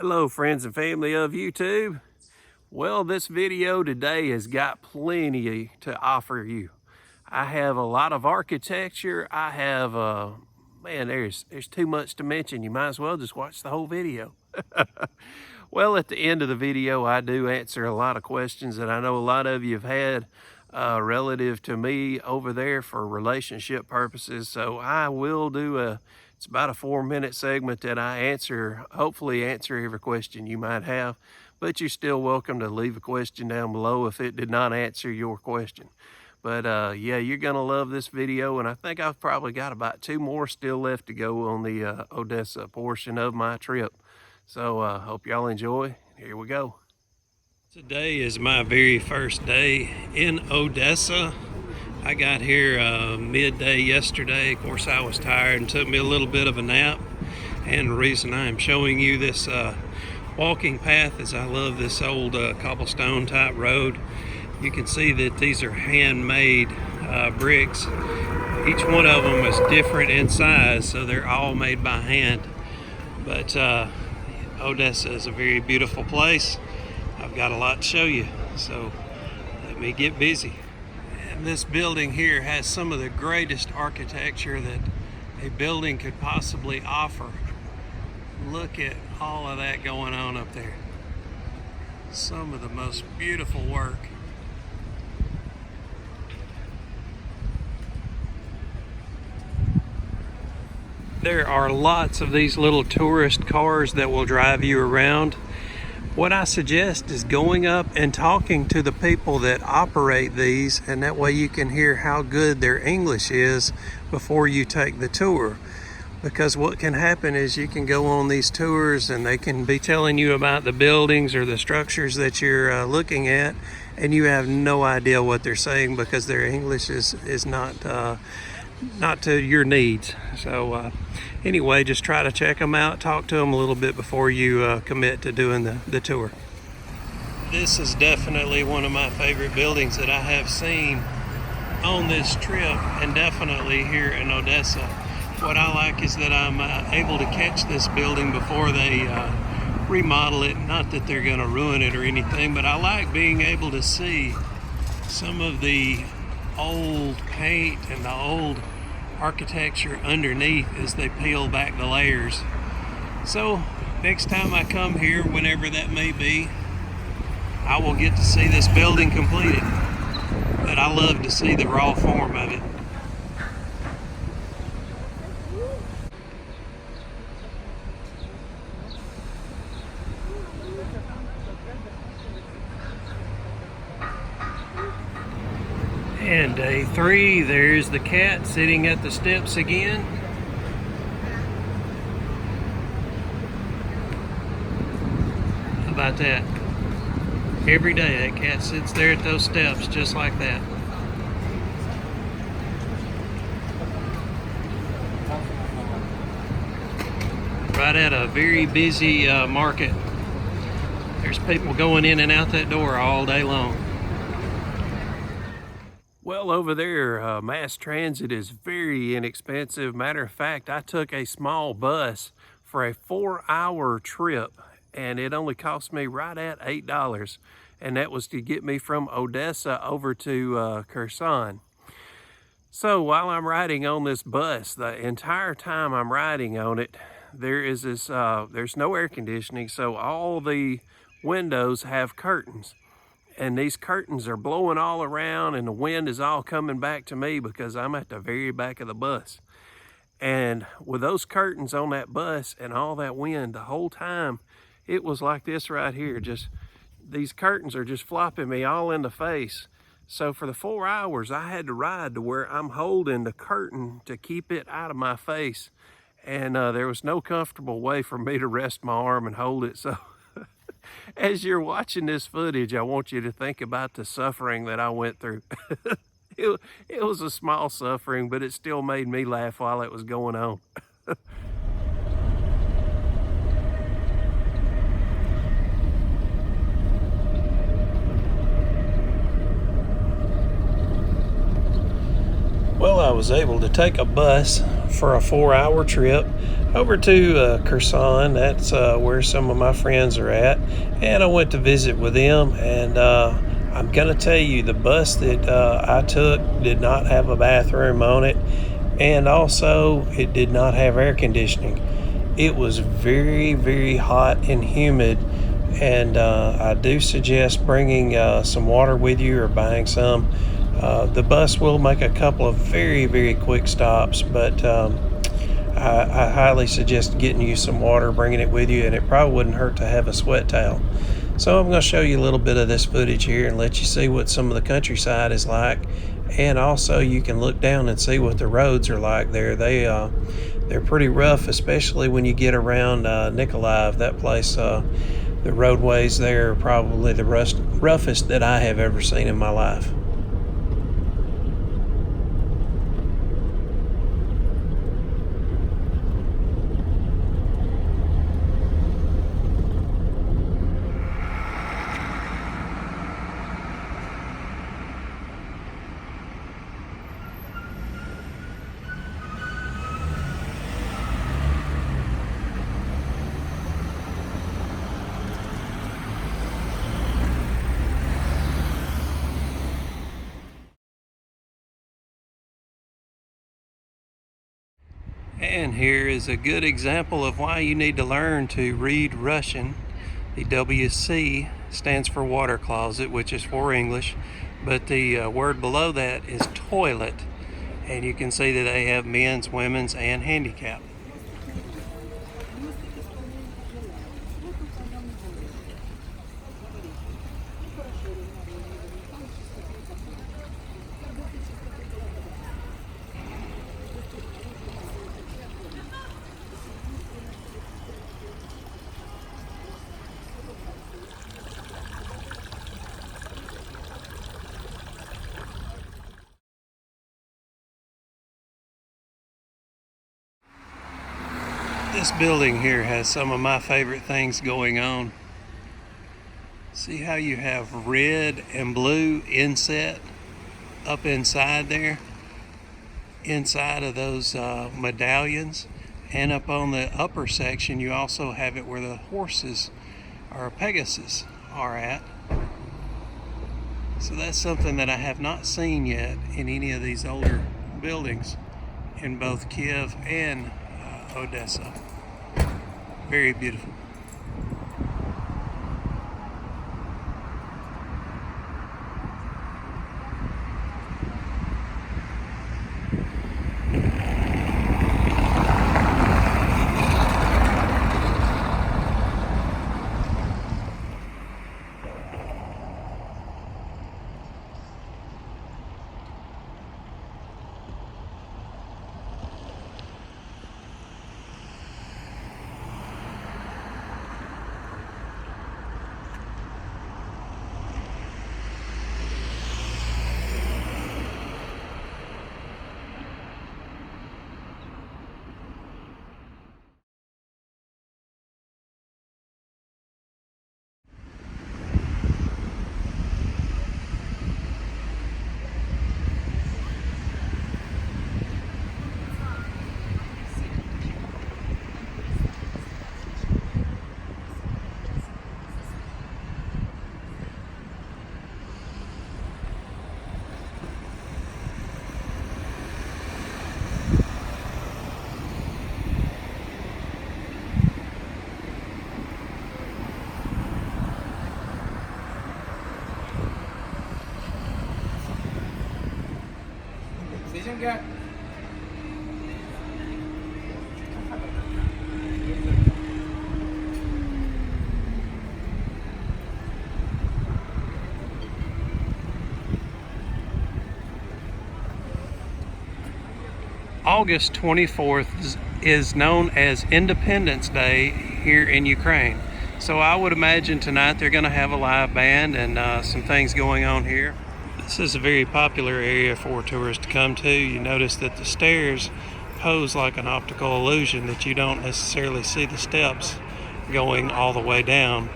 Hello friends and family of YouTube. Well, this video today has got plenty to offer you. I have a lot of architecture. I have, man, there's too much to mention. You might as well just watch the whole video. Well, at the end of the video, I do answer a lot of questions that I know a lot of you have had relative to me over there for relationship purposes. So I will do it's about a 4-minute segment that I hopefully answer every question you might have, but you're still welcome to leave a question down below if it did not answer your question. But yeah, you're gonna love this video, and I think I've probably got about 2 more still left to go on the Odessa portion of my trip. So hope y'all enjoy. Here we go. Today is my very first day in Odessa. I got here midday yesterday. Of course, I was tired and took me a little bit of a nap. And the reason I am showing you this walking path is I love this old cobblestone type road. You can see that these are handmade bricks. Each one of them is different in size, so they're all made by hand. But Odessa is a very beautiful place. I've got a lot to show you, so let me get busy. And this building here has some of the greatest architecture that a building could possibly offer. Look at all of that going on up there. Some of the most beautiful work. There are lots of these little tourist cars that will drive you around. What I suggest is going up and talking to the people that operate these, and that way you can hear how good their English is before you take the tour. Because what can happen is you can go on these tours and they can be telling you about the buildings or the structures that you're looking at, and you have no idea what they're saying because their English is not to your needs. So anyway, just try to check them out, talk to them a little bit before you commit to doing the tour. This is definitely one of my favorite buildings that I have seen on this trip, and definitely here in Odessa. What I like is that I'm able to catch this building before they remodel it. Not that they're going to ruin it or anything, but I like being able to see some of the old paint and the old architecture underneath as they peel back the layers. So next time I come here, whenever that may be, I will get to see this building completed. But I love to see the raw form of it. And day 3, there's the cat sitting at the steps again. How about that? Every day that cat sits there at those steps just like that. Right at a very busy market. There's people going in and out that door all day long. Well, over there, mass transit is very inexpensive. Matter of fact, I took a small bus for a 4-hour trip, and it only cost me right at $8. And that was to get me from Odessa over to Kherson. So while I'm riding on this bus, the entire time I'm riding on it, there is this, there's no air conditioning, so all the windows have curtains. And these curtains are blowing all around, and the wind is all coming back to me because I'm at the very back of the bus. And with those curtains on that bus and all that wind the whole time, it was like this right here. Just these curtains are just flopping me all in the face. So for the 4 hours, I had to ride to where I'm holding the curtain to keep it out of my face. And there was no comfortable way for me to rest my arm and hold it. So as you're watching this footage, I want you to think about the suffering that I went through. It was a small suffering, but it still made me laugh while it was going on. Well, I was able to take a bus for a 4-hour trip. over to Kherson. That's where some of my friends are at, and I went to visit with them. And I'm gonna tell you, the bus that I took did not have a bathroom on it, and also it did not have air conditioning. It was very, very hot and humid, and I do suggest bringing some water with you or buying some. The bus will make a couple of very, very quick stops, but I highly suggest getting you some water, bringing it with you, and it probably wouldn't hurt to have a sweat towel. So I'm going to show you a little bit of this footage here and let you see what some of the countryside is like, and also you can look down and see what the roads are like there. They're pretty rough, especially when you get around Nikolaev. That place, the roadways there are probably the roughest that I have ever seen in my life. And here is a good example of why you need to learn to read Russian. The WC stands for water closet, which is for English, but the word below that is toilet. And you can see that they have men's, women's, and handicap. This building here has some of my favorite things going on. See how you have red and blue inset up inside there, inside of those medallions, and up on the upper section you also have it where the horses or Pegasus are at. So that's something that I have not seen yet in any of these older buildings in both Kiev and Odessa. Very beautiful. August 24th is known as Independence Day here in Ukraine. So I would imagine tonight they're going to have a live band and some things going on here. This is a very popular area for tourists to come to. You notice that the stairs pose like an optical illusion, that you don't necessarily see the steps going all the way down.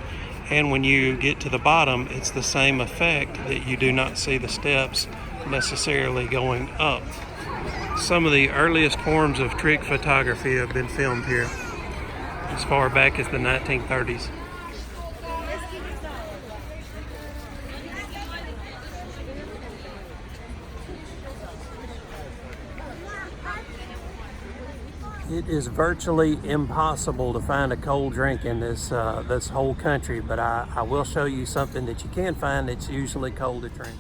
And when you get to the bottom, it's the same effect, that you do not see the steps necessarily going up. Some of the earliest forms of trick photography have been filmed here as far back as the 1930s. It is virtually impossible to find a cold drink in this whole country, but I will show you something that you can find that's usually cold to drink.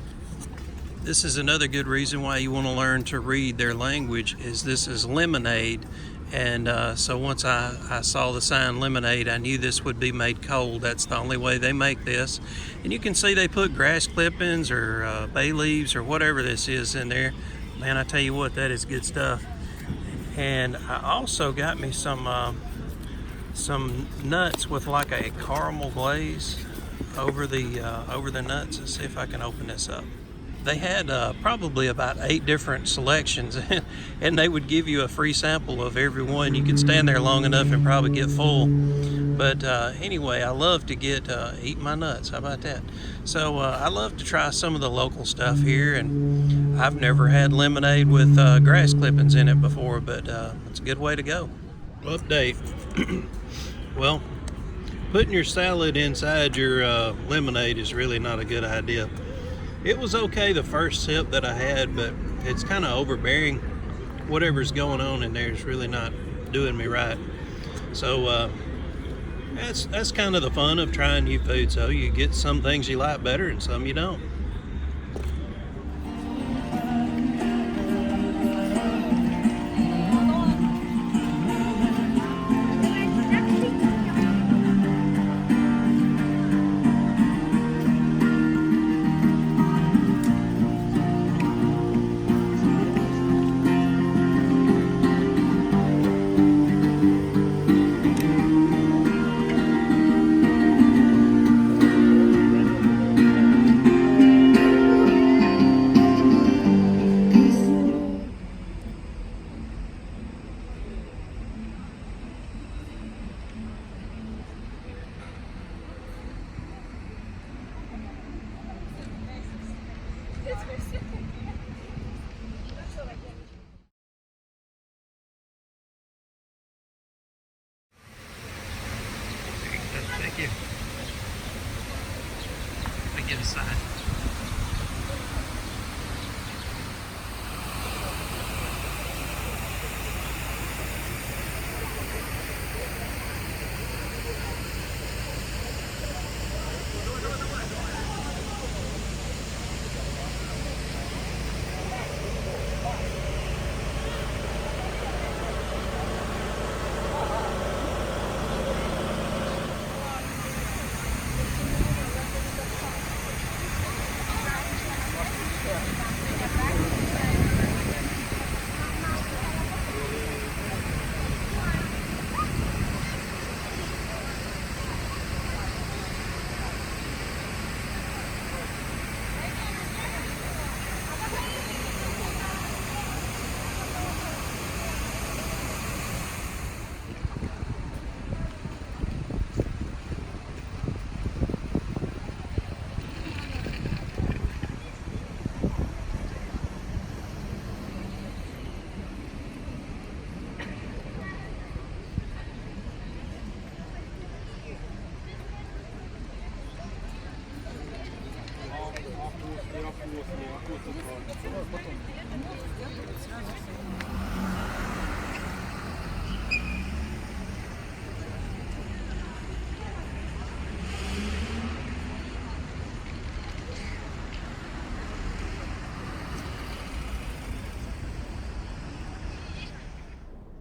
This is another good reason why you want to learn to read their language. Is this is lemonade, and so once I saw the sign lemonade, I knew this would be made cold. That's the only way they make this. And you can see they put grass clippings or bay leaves or whatever this is in there. Man, I tell you what, that is good stuff. And I also got me some nuts with like a caramel glaze over the nuts. Let's see if I can open this up. They had probably about 8 different selections, and they would give you a free sample of every one. You could stand there long enough and probably get full. But anyway, I love to eat my nuts. How about that? So I love to try some of the local stuff here, and I've never had lemonade with grass clippings in it before, but it's a good way to go. Update. Well, putting your salad inside your lemonade is really not a good idea. It was okay the first sip that I had, but it's kind of overbearing. Whatever's going on in there is really not doing me right. So that's kind of the fun of trying new food. So you get some things you like better and some you don't. Thank you. Let me get aside.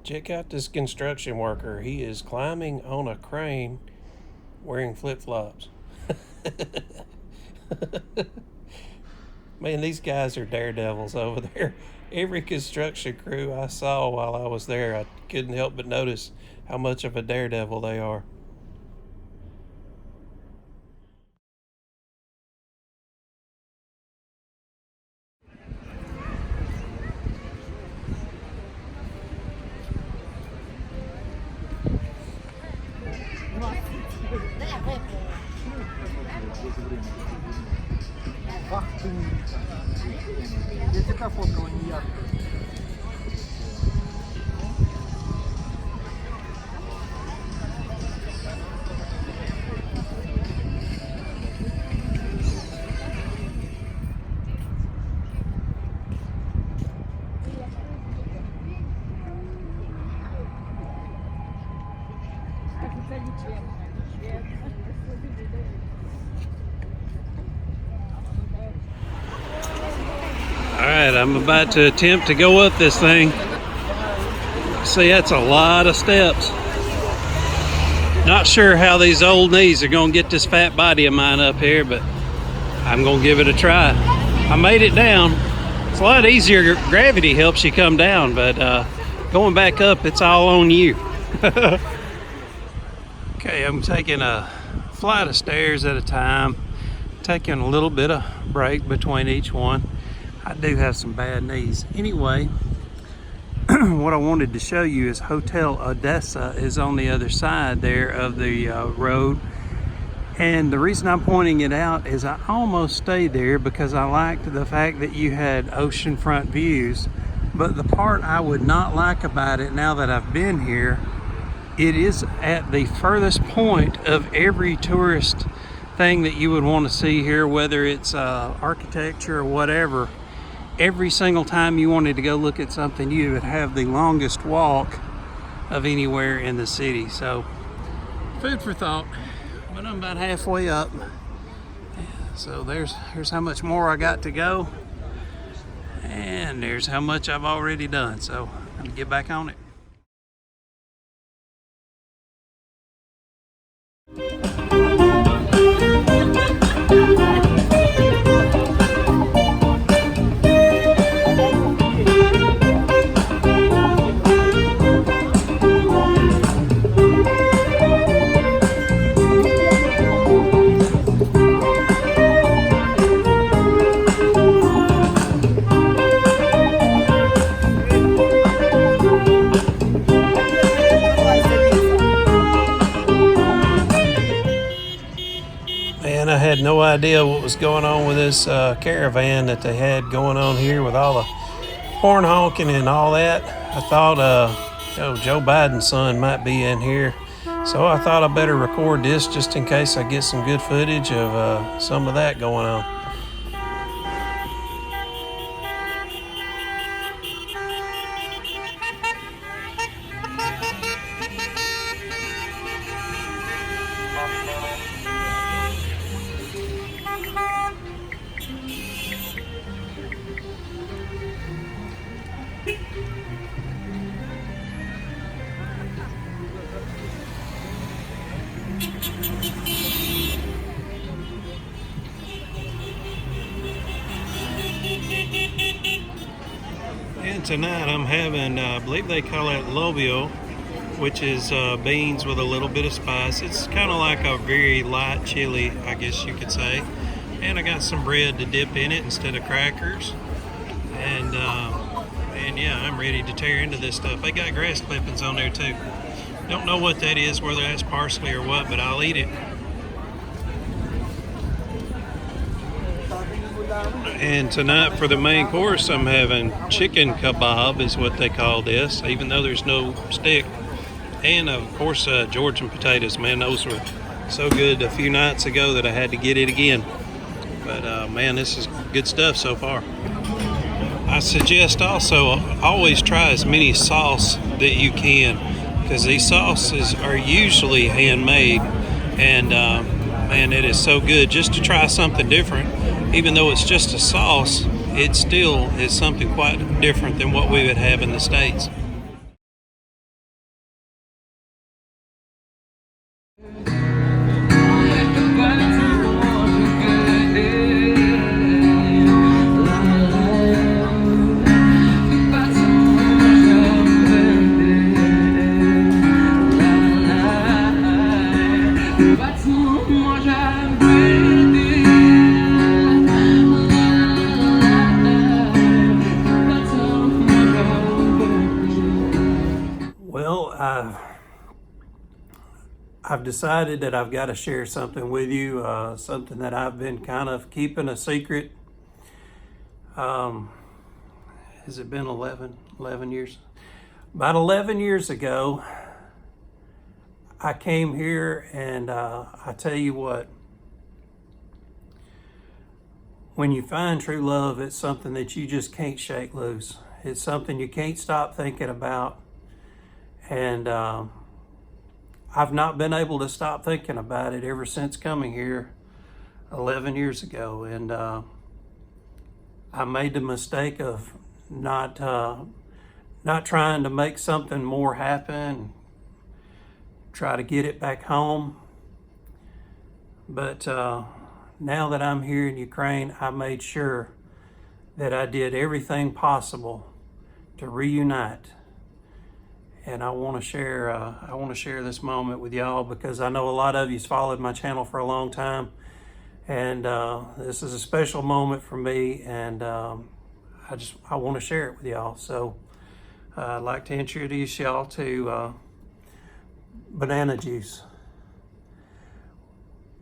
Check out this construction worker. He is climbing on a crane wearing flip-flops. Man, these guys are daredevils over there. Every construction crew I saw while I was there, I couldn't help but notice how much of a daredevil they are. Если та фотка не яркая. All right, I'm about to attempt to go up this thing. See, that's a lot of steps. Not sure how these old knees are gonna get this fat body of mine up here, but I'm gonna give it a try. I made it down. It's a lot easier. Gravity helps you come down, but going back up, it's all on you. Okay, I'm taking a flight of stairs at a time, taking a little bit of break between each one. I do have some bad knees. Anyway, what I wanted to show you is Hotel Odessa is on the other side there of the road. And the reason I'm pointing it out is I almost stayed there because I liked the fact that you had oceanfront views. But the part I would not like about it now that I've been here, it is at the furthest point of every tourist thing that you would want to see here, whether it's architecture or whatever. Every single time you wanted to go look at something, you would have the longest walk of anywhere in the city. So, food for thought. But I'm about halfway up. So here's how much more I got to go. And there's how much I've already done. So I'm gonna get back on it. Man, I had no idea what was going on with this caravan that they had going on here with all the horn honking and all that. I thought Joe Biden's son might be in here. So I thought I better record this just in case I get some good footage of some of that going on. And tonight I'm having, I believe they call it lobio, which is beans with a little bit of spice. It's kind of like a very light chili, I guess you could say. And I got some bread to dip in it instead of crackers. And yeah, I'm ready to tear into this stuff. They got grass clippings on there too. Don't know what that is, whether that's parsley or what, but I'll eat it. And tonight for the main course, I'm having chicken kebab is what they call this, even though there's no stick. And of course, Georgian potatoes, man, those were so good a few nights ago that I had to get it again. But man, this is good stuff so far. I suggest also always try as many sauce that you can, because these sauces are usually handmade, and man, it is so good just to try something different. Even though it's just a sauce, it still is something quite different than what we would have in the States. I've decided that I've got to share something with you, something that I've been kind of keeping a secret. Has it been 11 years? About 11 years ago, I came here, and I tell you what, when you find true love, it's something that you just can't shake loose. It's something you can't stop thinking about. And I've not been able to stop thinking about it ever since coming here 11 years ago. And I made the mistake of not trying to make something more happen, try to get it back home. But now that I'm here in Ukraine, I made sure that I did everything possible to reunite. And I want to share this moment with y'all because I know a lot of you's followed my channel for a long time, and this is a special moment for me, and I want to share it with y'all. So I'd like to introduce y'all to banana juice.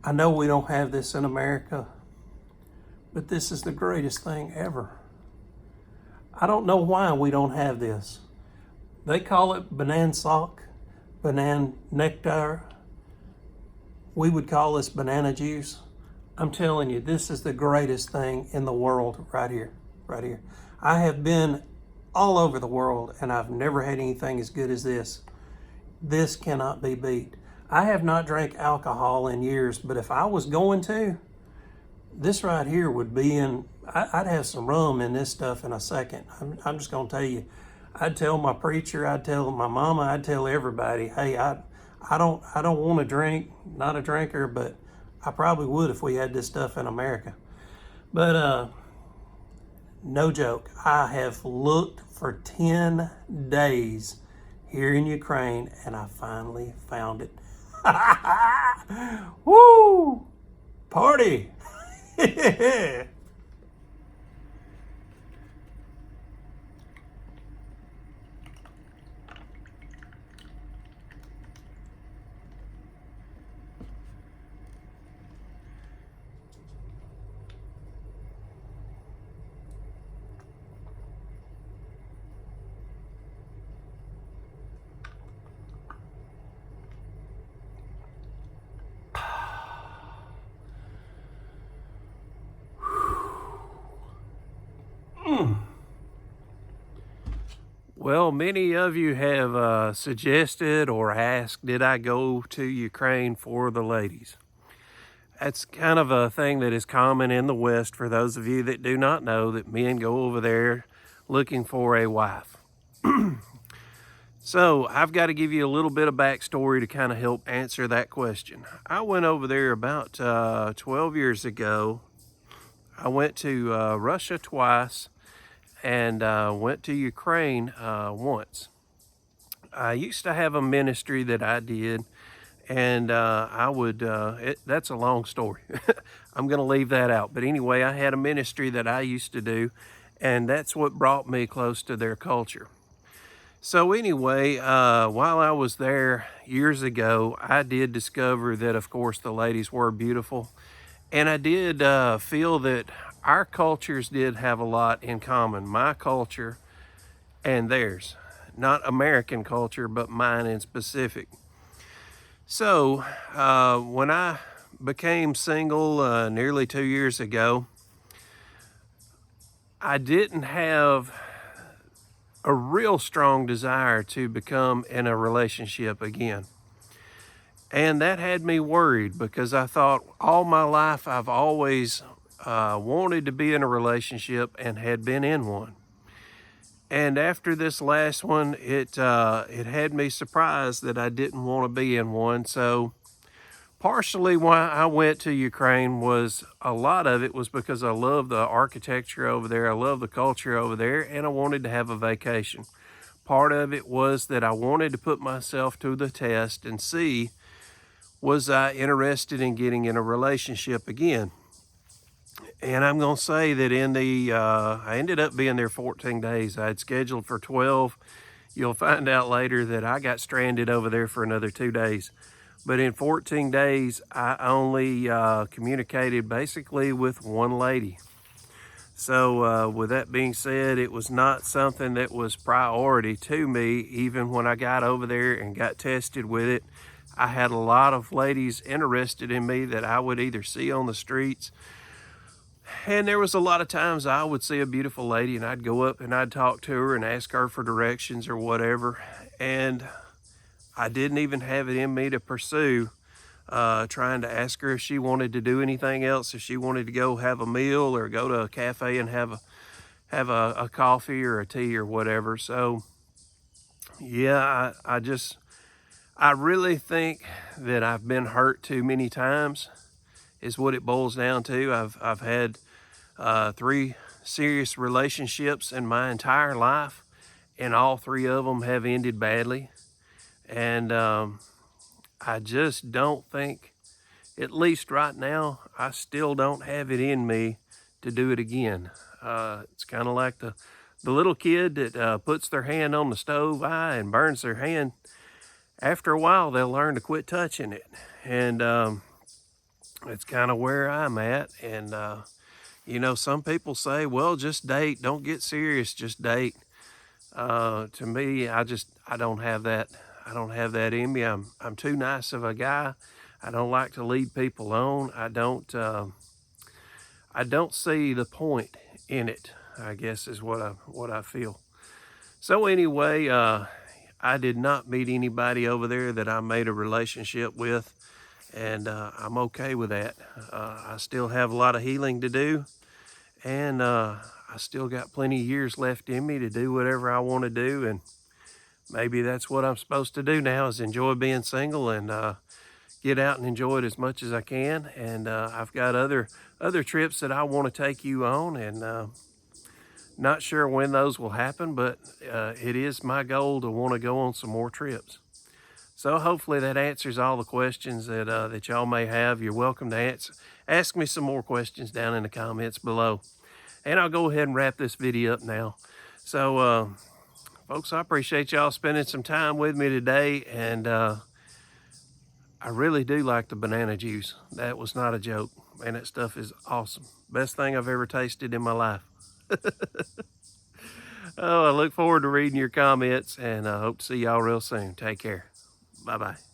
I know we don't have this in America, but this is the greatest thing ever. I don't know why we don't have this. They call it banana sock, banana nectar. We would call this banana juice. I'm telling you, this is the greatest thing in the world right here, right here. I have been all over the world and I've never had anything as good as this. This cannot be beat. I have not drank alcohol in years, but if I was going to, this right here would be in, I'd have some rum in this stuff in a second. I'm just gonna tell you, I'd tell my preacher, I'd tell my mama, I'd tell everybody, hey, I don't want to drink, not a drinker, but I probably would if we had this stuff in America. But no joke, I have looked for 10 days here in Ukraine and I finally found it. Woo! Party! Well, many of you have suggested or asked, did I go to Ukraine for the ladies? That's kind of a thing that is common in the West for those of you that do not know that men go over there looking for a wife. So I've got to give you a little bit of backstory to kind of help answer that question. I went over there about 12 years ago. I went to Russia twice and went to Ukraine once. I used to have a ministry that I did, and I would, that's a long story. I'm going to leave that out. But anyway, I had a ministry that I used to do, and that's what brought me close to their culture. So anyway, while I was there years ago, I did discover that, of course, the ladies were beautiful. And I did feel that our cultures did have a lot in common, my culture and theirs. Not American culture, but mine in specific. So when I became single nearly 2 years ago, I didn't have a real strong desire to become in a relationship again. And that had me worried because I thought all my life I've always wanted to be in a relationship and had been in one. And after this last one, it had me surprised that I didn't want to be in one. So partially why I went to Ukraine was, a lot of it was because I love the architecture over there, I love the culture over there, and I wanted to have a vacation. Part of it was that I wanted to put myself to the test and see, was I interested in getting in a relationship again? And I'm going to say that I ended up being there 14 days. I had scheduled for 12. You'll find out later that I got stranded over there for another 2 days. But in 14 days, I only communicated basically with one lady. So with that being said, it was not something that was priority to me. Even when I got over there and got tested with it, I had a lot of ladies interested in me that I would either see on the streets. And there was a lot of times I would see a beautiful lady and I'd go up and I'd talk to her and ask her for directions or whatever. And I didn't even have it in me to pursue trying to ask her if she wanted to do anything else, if she wanted to go have a meal or go to a cafe and have a coffee or a tea or whatever. So yeah, I really think that I've been hurt too many times is what it boils down to. I've had 3 serious relationships in my entire life, and all 3 of them have ended badly. And I just don't think, at least right now, I still don't have it in me to do it again. It's kind of like the little kid that puts their hand on the stove eye and burns their hand. After a while, they'll learn to quit touching it. And it's kind of where I'm at. And, you know, some people say, well, just date. Don't get serious. Just date. To me, I don't have that. I don't have that in me. I'm too nice of a guy. I don't like to lead people on. I don't see the point in it, I guess is what I feel. So anyway, I did not meet anybody over there that I made a relationship with, and I'm okay with that. I still have a lot of healing to do, and I still got plenty of years left in me to do whatever I want to do, and maybe that's what I'm supposed to do now, is enjoy being single and get out and enjoy it as much as I can. And I've got other trips that I want to take you on, and not sure when those will happen, but it is my goal to want to go on some more trips. So hopefully that answers all the questions that y'all may have. You're welcome to ask me some more questions down in the comments below. And I'll go ahead and wrap this video up now. So folks, I appreciate y'all spending some time with me today, and I really do like the banana juice. That was not a joke. Man, that stuff is awesome. Best thing I've ever tasted in my life. Oh, I look forward to reading your comments, and I hope to see y'all real soon. Take care. Bye-bye.